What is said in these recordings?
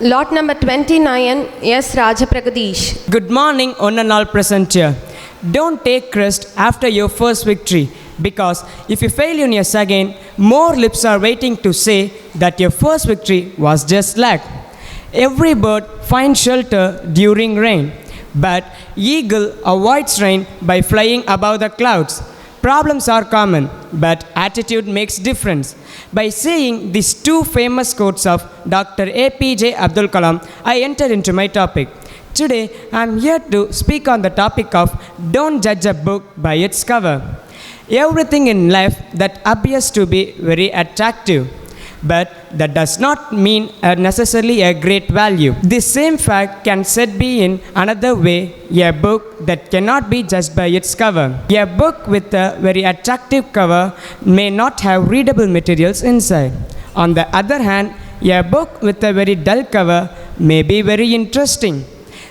Lot number 29, S. Rajapragadish. Good morning, one and all present here. Don't take rest after your first victory, because if you fail in your second, more lips are waiting to say that your first victory was just luck. Every bird finds shelter during rain, but eagle avoids rain by flying above the clouds. Problems are common, but attitude makes difference. By saying these two famous quotes of Dr. APJ Abdul Kalam, I enter into my topic. Today, I am here to speak on the topic of don't judge a book by its cover. Everything in life that appears to be very attractive, but that does not mean necessarily a great value. This same fact can said be in another way, a book that cannot be judged by its cover. A book with a very attractive cover may not have readable materials inside. On the other hand, a book with a very dull cover may be very interesting.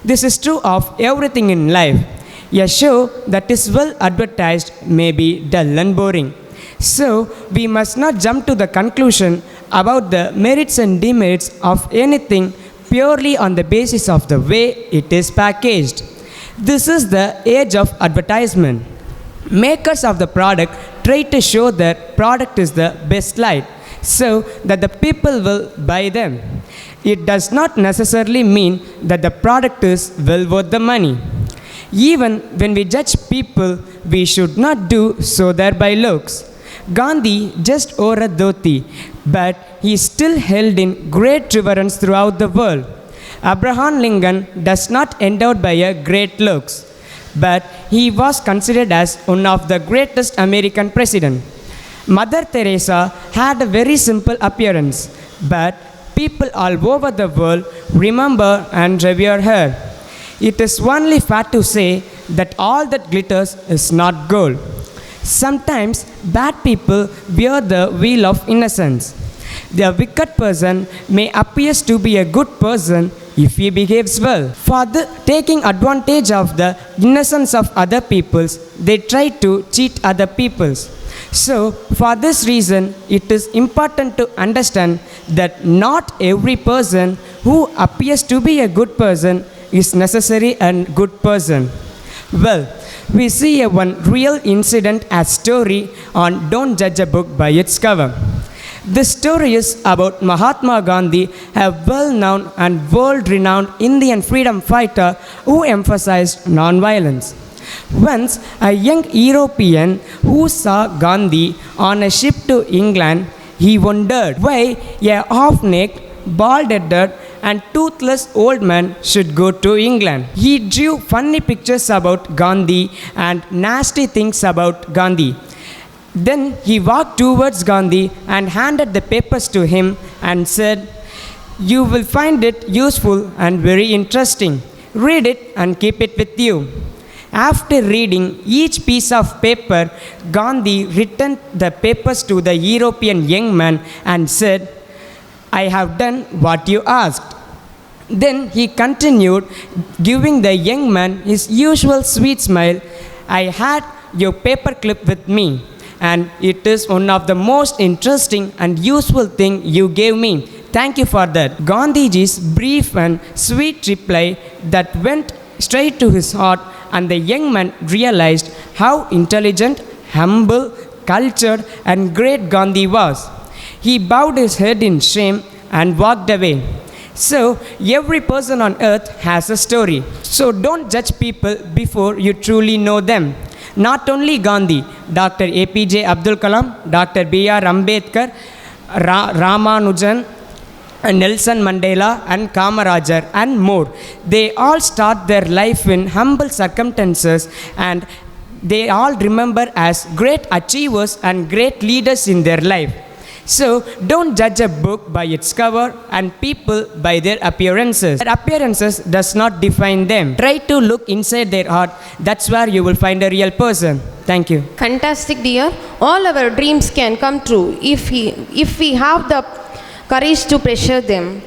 This is true of everything in life. A show that is well advertised may be dull and boring. So, we must not jump to the conclusion about the merits and demerits of anything purely on the basis of the way it is packaged. This is the age of advertisement. Makers of the product try to show their product is the best light so that the people will buy them. It does not necessarily mean that the product is well worth the money. Even when we judge people, we should not do so thereby looks. Gandhi just wore a dhoti, but he is still held in great reverence throughout the world. Abraham Lincoln does not endowed by a great looks, but he was considered as one of the greatest American presidents. Mother Teresa had a very simple appearance, but people all over the world remember and revere her. It is only fair to say that all that glitters is not gold. Sometimes bad people wear the veil of innocence. The wicked person may appear to be a good person if he behaves well. For taking advantage of the innocence of other peoples, they try to cheat other peoples. So, for this reason, it is important to understand that not every person who appears to be a good person is necessarily a good person. Well, we see one real incident as story on Don't Judge a Book by its cover. This story is about Mahatma Gandhi, a well-known and world-renowned Indian freedom fighter who emphasized non-violence. Once, a young European who saw Gandhi on a ship to England, he wondered why a half-naked, bald-headed and toothless old man should go to England. He drew funny pictures about Gandhi and nasty things about Gandhi. Then he walked towards Gandhi and handed the papers to him and said, "You will find it useful and very interesting. Read it and keep it with you." After reading each piece of paper, Gandhi returned the papers to the European young man and said, "I have done what you asked." Then he continued, giving the young man his usual sweet smile, "I had your paperclip with me, and it is one of the most interesting and useful thing you gave me. Thank you for that." Gandhiji's brief and sweet reply that went straight to his heart, and the young man realized how intelligent, humble, cultured, and great Gandhi was. He bowed his head in shame and walked away. So, every person on earth has a story. So, don't judge people before you truly know them. Not only Gandhi, Dr. APJ Abdul Kalam, Dr. B.R. Ambedkar, Ramanujan, Nelson Mandela and Kamarajar and more. They all start their life in humble circumstances, and they all remember as great achievers and great leaders in their life. So, don't judge a book by its cover and people by their appearances. Their appearances does not define them. Try to look inside their heart. That's where you will find a real person. Thank you. Fantastic, dear. All our dreams can come true if we have the courage to pursue them.